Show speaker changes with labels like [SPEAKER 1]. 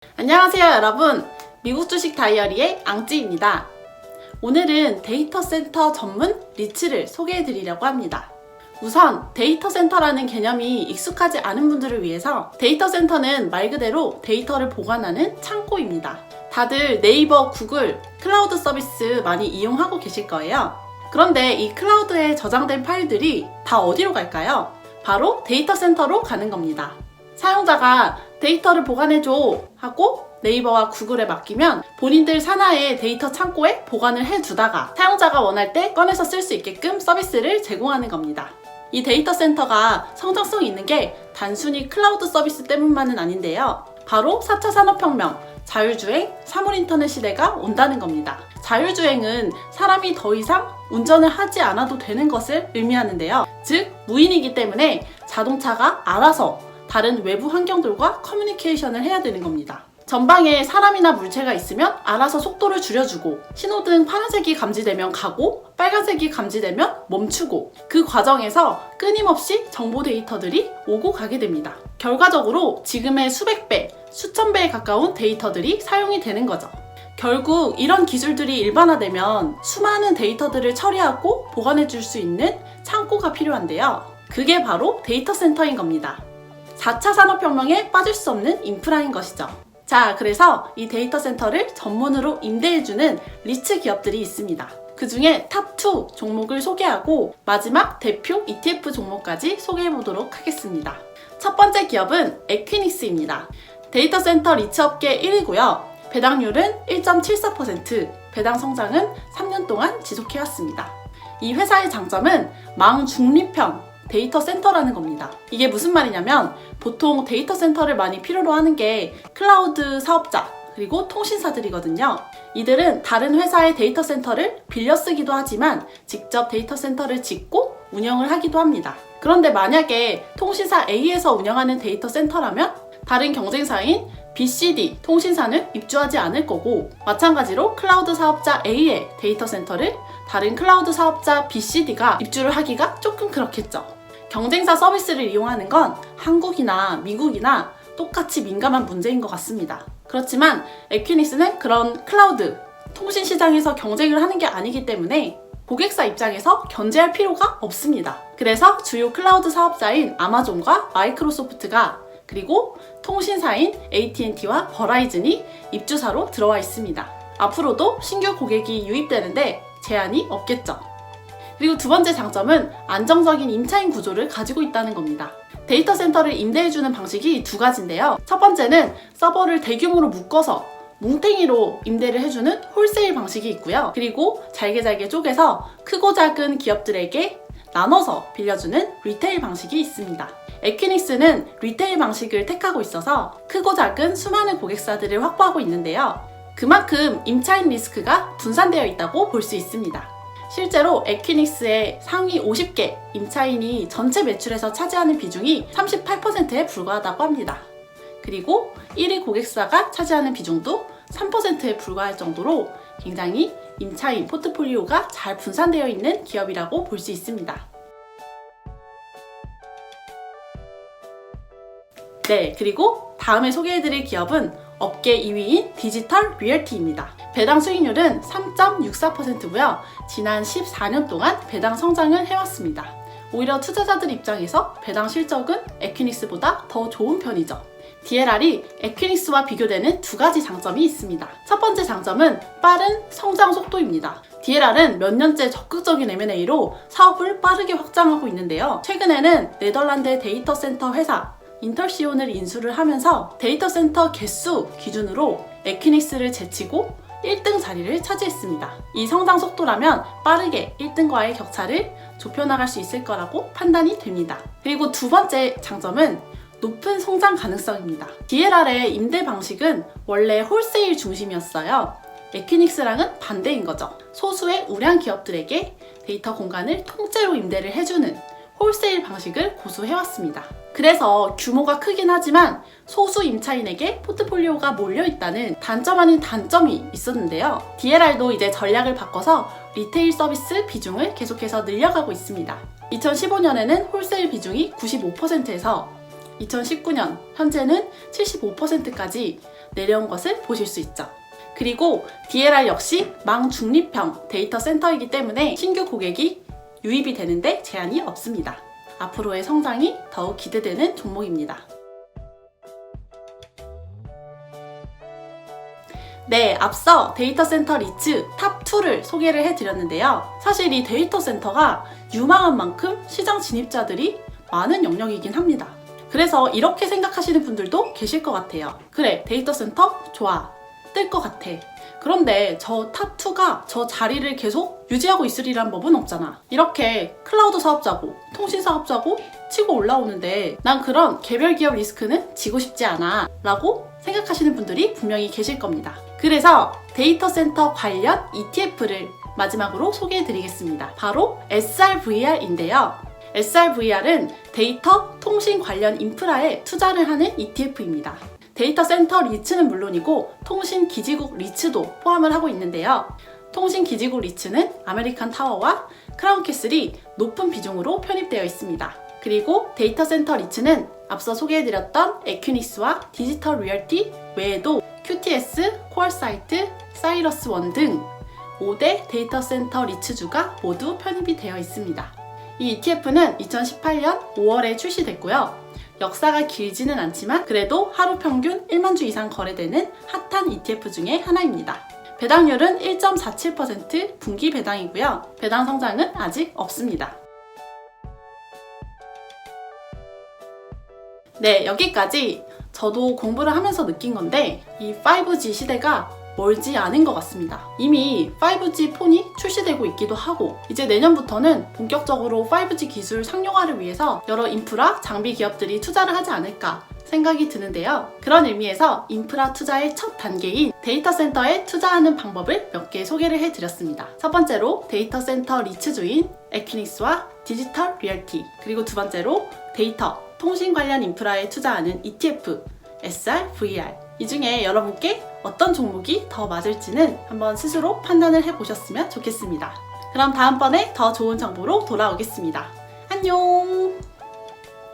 [SPEAKER 1] 안녕하세요 여러분, 미국 주식 다이어리의 앙찌입니다. 오늘은 데이터 센터 전문 리츠를 소개해 드리려고 합니다. 우선 데이터 센터라는 개념이 익숙하지 않은 분들을 위해서 데이터 센터는 말 그대로 데이터를 보관하는 창고입니다. 다들 네이버, 구글, 클라우드 서비스 많이 이용하고 계실 거예요. 그런데 이 클라우드에 저장된 파일들이 다 어디로 갈까요? 바로 데이터 센터로 가는 겁니다. 사용자가 데이터를 보관해줘 하고 네이버와 구글에 맡기면 본인들 산하의 데이터 창고에 보관을 해두다가 사용자가 원할 때 꺼내서 쓸 수 있게끔 서비스를 제공하는 겁니다. 이 데이터 센터가 성장성이 있는 게 단순히 클라우드 서비스 때문만은 아닌데요. 바로 4차 산업혁명, 자율주행, 사물인터넷 시대가 온다는 겁니다. 자율주행은 사람이 더 이상 운전을 하지 않아도 되는 것을 의미하는데요. 즉, 무인이기 때문에 자동차가 알아서 다른 외부 환경들과 커뮤니케이션을 해야 되는 겁니다. 전방에 사람이나 물체가 있으면 알아서 속도를 줄여주고, 신호등 파란색이 감지되면 가고 빨간색이 감지되면 멈추고, 그 과정에서 끊임없이 정보 데이터들이 오고 가게 됩니다. 결과적으로 지금의 수백 배, 수천 배에 가까운 데이터들이 사용이 되는 거죠. 결국 이런 기술들이 일반화되면 수많은 데이터들을 처리하고 보관해 줄 수 있는 창고가 필요한데요. 그게 바로 데이터 센터인 겁니다. 4차 산업혁명에 빠질 수 없는 인프라인 것이죠. 자, 그래서 이 데이터 센터를 전문으로 임대해주는 리츠 기업들이 있습니다. 그 중에 탑2 종목을 소개하고 마지막 대표 ETF 종목까지 소개해보도록 하겠습니다. 첫 번째 기업은 에퀴닉스입니다. 데이터 센터 리츠 업계 1위고요. 배당률은 1.74%, 배당 성장은 3년 동안 지속해왔습니다. 이 회사의 장점은 망중립형 데이터 센터라는 겁니다. 이게 무슨 말이냐면 보통 데이터 센터를 많이 필요로 하는 게 클라우드 사업자 그리고 통신사들이거든요. 이들은 다른 회사의 데이터 센터를 빌려 쓰기도 하지만 직접 데이터 센터를 짓고 운영을 하기도 합니다. 그런데 만약에 통신사 A에서 운영하는 데이터 센터라면 다른 경쟁사인 BCD 통신사는 입주하지 않을 거고, 마찬가지로 클라우드 사업자 A의 데이터 센터를 다른 클라우드 사업자 BCD가 입주를 하기가 조금 그렇겠죠. 경쟁사 서비스를 이용하는 건 한국이나 미국이나 똑같이 민감한 문제인 것 같습니다. 그렇지만 에퀴닉스는 그런 클라우드, 통신 시장에서 경쟁을 하는 게 아니기 때문에 고객사 입장에서 견제할 필요가 없습니다. 그래서 주요 클라우드 사업자인 아마존과 마이크로소프트가, 그리고 통신사인 AT&T와 버라이즌이 입주사로 들어와 있습니다. 앞으로도 신규 고객이 유입되는데 제한이 없겠죠. 그리고 두 번째 장점은 안정적인 임차인 구조를 가지고 있다는 겁니다. 데이터 센터를 임대해주는 방식이 두 가지인데요. 첫 번째는 서버를 대규모로 묶어서 뭉탱이로 임대를 해주는 홀세일 방식이 있고요. 그리고 잘게 쪼개서 크고 작은 기업들에게 나눠서 빌려주는 리테일 방식이 있습니다. 에퀴닉스는 리테일 방식을 택하고 있어서 크고 작은 수많은 고객사들을 확보하고 있는데요. 그만큼 임차인 리스크가 분산되어 있다고 볼 수 있습니다. 실제로 에퀴닉스의 상위 50개 임차인이 전체 매출에서 차지하는 비중이 38%에 불과하다고 합니다. 그리고 1위 고객사가 차지하는 비중도 3%에 불과할 정도로 굉장히 임차인 포트폴리오가 잘 분산되어 있는 기업이라고 볼 수 있습니다. 네, 그리고 다음에 소개해드릴 기업은 업계 2위인 디지털 리얼티입니다. 배당 수익률은 3.64%고요. 지난 14년 동안 배당 성장을 해왔습니다. 오히려 투자자들 입장에서 배당 실적은 에퀴닉스보다 더 좋은 편이죠. DLR이 에퀴닉스와 비교되는 두 가지 장점이 있습니다. 첫 번째 장점은 빠른 성장 속도입니다. DLR은 몇 년째 적극적인 M&A로 사업을 빠르게 확장하고 있는데요. 최근에는 네덜란드의 데이터 센터 회사 인터시온을 인수를 하면서 데이터 센터 개수 기준으로 에퀴닉스를 제치고 1등 자리를 차지했습니다. 이 성장 속도라면 빠르게 1등과의 격차를 좁혀나갈 수 있을 거라고 판단이 됩니다. 그리고 두 번째 장점은 높은 성장 가능성입니다. DLR의 임대 방식은 원래 홀세일 중심이었어요. 에퀴닉스랑은 반대인 거죠. 소수의 우량 기업들에게 데이터 공간을 통째로 임대를 해주는 홀세일 방식을 고수해왔습니다. 그래서 규모가 크긴 하지만 소수 임차인에게 포트폴리오가 몰려있다는 단점 아닌 단점이 있었는데요. DLR도 이제 전략을 바꿔서 리테일 서비스 비중을 계속해서 늘려가고 있습니다. 2015년에는 홀세일 비중이 95%에서 2019년 현재는 75%까지 내려온 것을 보실 수 있죠. 그리고 DLR 역시 망중립형 데이터 센터이기 때문에 신규 고객이 유입이 되는데 제한이 없습니다. 앞으로의 성장이 더욱 기대되는 종목입니다. 네, 앞서 데이터 센터 리츠 탑2를 소개를 해드렸는데요. 사실 이 데이터 센터가 유망한 만큼 시장 진입자들이 많은 영역이긴 합니다. 그래서 이렇게 생각하시는 분들도 계실 것 같아요. 그래, 데이터 센터 좋아, 뜰 것 같아. 그런데 저 탑2가 저 자리를 계속 유지하고 있으리란 법은 없잖아. 이렇게 클라우드 사업자고 통신 사업자고 치고 올라오는데 난 그런 개별 기업 리스크는 지고 싶지 않아 라고 생각하시는 분들이 분명히 계실 겁니다. 그래서 데이터 센터 관련 ETF를 마지막으로 소개해 드리겠습니다. 바로 SRVR인데요. SRVR은 데이터 통신 관련 인프라에 투자를 하는 ETF입니다. 데이터 센터 리츠는 물론이고 통신 기지국 리츠도 포함을 하고 있는데요. 통신 기지국 리츠는 아메리칸 타워와 크라운 캐슬이 높은 비중으로 편입되어 있습니다. 그리고 데이터 센터 리츠는 앞서 소개해드렸던 에퀴닉스와 디지털 리얼티 외에도 QTS, 코어사이트, 사이러스원 등 5대 데이터 센터 리츠주가 모두 편입이 되어 있습니다. 이 ETF는 2018년 5월에 출시됐고요. 역사가 길지는 않지만 그래도 하루 평균 1만 주 이상 거래되는 핫한 ETF 중에 하나입니다. 배당률은 1.47% 분기 배당이고요. 배당 성장은 아직 없습니다. 네, 여기까지 저도 공부를 하면서 느낀 건데 이 5G 시대가 멀지 않은 것 같습니다. 이미 5G 폰이 출시되고 있기도 하고 이제 내년부터는 본격적으로 5G 기술 상용화를 위해서 여러 인프라 장비 기업들이 투자를 하지 않을까 생각이 드는데요. 그런 의미에서 인프라 투자의 첫 단계인 데이터 센터에 투자하는 방법을 몇 개 소개를 해드렸습니다. 첫 번째로 데이터 센터 리츠주인 에퀴닉스와 디지털 리얼티, 그리고 두 번째로 데이터 통신 관련 인프라에 투자하는 ETF SRVR. 이 중에 여러분께 어떤 종목이 더 맞을지는 한번 스스로 판단을 해보셨으면 좋겠습니다. 그럼 다음번에 더 좋은 정보로 돌아오겠습니다. 안녕!